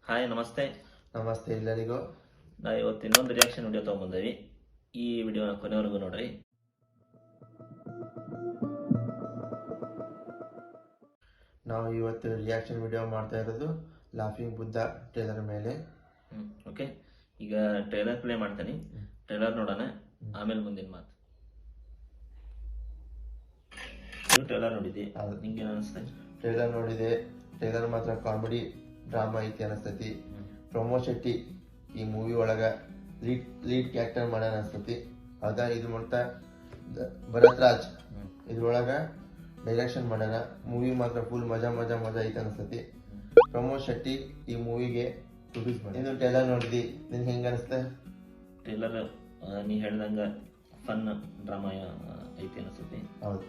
Hi ನಮಸ್ತೆ. ನಮಸ್ತೆ ಎಲ್ಲರಿಗೂ. ನಾವು ಇವತ್ತು ಇನ್ನೊಂದು ರಿಯಾಕ್ಷನ್ ವಿಡಿಯೋ ತೊಗೊಂಬಂದೇವಿ. ಈ ವಿಡಿಯೋನ ಕೊನೆವರೆಗೂ ನೋಡ್ರಿ. ನಾವು ಇವತ್ತು ರಿಯಾಕ್ಷನ್ ವಿಡಿಯೋ ಮಾಡ್ತಾ ಇರೋದು ಲಾಫಿಂಗ್ ಬುದ್ಧ ಟ್ರೇಲರ್ ಮೇಲೆ. ಓಕೆ, ಈಗ ಟ್ರೇಲರ್ ಪ್ಲೇ ಮಾಡ್ತೀನಿ. ಟ್ರೇಲರ್ ನೋಡೋಣ, ಆಮೇಲೆ ಮುಂದಿನ ಮಾತು. ಟ್ರೇಲರ್ ನೋಡಿದ್ದಿ, ನಿಂಗೆ ಏನು ಅನಿಸ್ತಾ? ಟ್ರೇಲರ್ ನೋಡಿದೆ. ಟ್ರೇಲರ್ ಮಾತ್ರ ಕಾಮಿಡಿ ಡ್ರಾಮಾ ಐತಿ ಅನಿಸ್ತತಿ. ಪ್ರಮೋದ್ ಶೆಟ್ಟಿ ಈ ಮೂವಿ ಒಳಗ ಲೀಡ್ ಕ್ಯಾರೆಕ್ಟರ್ ಮಾಡ್ಯಾನ ಅನಿಸ್ತತಿ. ಅದ ಇದು ಮಾಡ್ತಾ ಭರತ್ ರಾಜ್ ಇದ್ರೊಳಗ ಡೈರೆಕ್ಷನ್ ಮಾಡ್ಯಾನ. ಮೂವಿ ಮಾತ್ರ ಫುಲ್ ಮಜಾ ಮಜಾ ಮಜಾ ಐತೆ ಅನಿಸ್ತತಿ. ಪ್ರಮೋದ್ ಶೆಟ್ಟಿ ಈ ಮೂವಿಗೆ ಪ್ರೊಡ್ಯೂಸ್ ಮಾಡಿ. ಇದು ಟ್ರೇಲರ್ ನೋಡಿದಿ, ನಿನ್ಗೆ ಹೆಂಗ ಅನಿಸ್ತ? ಟ್ರೇಲರ್ ನೀ ಹೇಳ್ದಂಗ ಫನ್ ಡ್ರಾಮಾ ಐತಿ ಅನಿಸ್ತತಿ. ಹೌದು.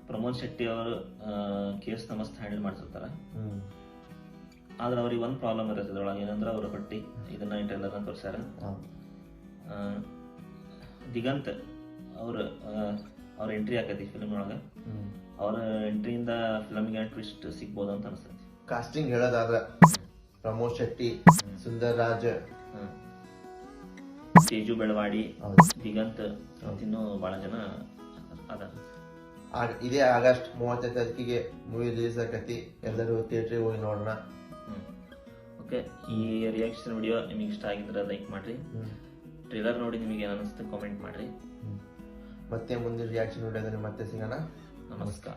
ಪ್ರಮೋದ್ ಶೆಟ್ಟಿ ಅವರು ಕೇಸ್ನ ಮಸ್ತ್ ಹ್ಯಾಂಡಲ್ ಮಾಡ್ತಿರ್ತಾರ. ಆದ್ರೆ ಅವ್ರಿಗೆ ಒಂದು ಪ್ರಾಬ್ಲಮ್ ಇರುತ್ತೆ ಇದ್ರೊಳಗೆ, ಏನಂದ್ರೆ ಅವ್ರ ಹೊಟ್ಟಿ. ಇದನ್ನ ಟ್ರೇಲರ್ನ ತೋರಿಸ್ಯಾರ. ದಿಗಂತ್ ಅವ್ರ ಎಂಟ್ರಿ ಆಕೈತಿ ಫಿಲ್ಮ್ ಒಳಗೆ. ಅವ್ರ ಎಂಟ್ರಿಯಿಂದ ಫಿಲ್ಮ್ಗೆ ಟ್ವಿಸ್ಟ್ ಸಿಗ್ಬೋದು ಅಂತ ಅನಿಸ್ತೈತಿ. ಕಾಸ್ಟಿಂಗ್ ಹೇಳೋದಾದ್ರ ಪ್ರಮೋದ್ ಶೆಟ್ಟಿ, ಸುಂದರ್ ರಾಜ್, ತೇಜು ಬೆಳವಾಡಿ, ದಿಗಂತ್ ಇನ್ನೂ ಬಹಳ ಜನ ಅದ. ಇದೇ ಆಗಸ್ಟ್ 35 ತಾರೀಕಿಗೆ ಮೂವಿ ರಿಲೀಸ್ ಆಕತಿ. ಎಲ್ಲರೂ ಥಿಯೇಟ್ರಿಗೆ ಹೋಗಿ ನೋಡೋಣ. ಓಕೆ, ಈ ರಿಯಾಕ್ಷನ್ ವಿಡಿಯೋ ನಿಮಗೆ ಇಷ್ಟ ಆಗಿದ್ರೆ ಲೈಕ್ ಮಾಡ್ರಿ. ಟ್ರೇಲರ್ ನೋಡಿ ನಿಮಗೆ ಏನು ಅನಿಸ್ತು ಕಾಮೆಂಟ್ ಮಾಡ್ರಿ. ಮತ್ತೆ ಮುಂದಿನ ರಿಯಾಕ್ಷನ್ ವಿಡಿಯೋದಲ್ಲಿ ಮತ್ತೆ ಸಿಗೋಣ. ನಮಸ್ಕಾರ.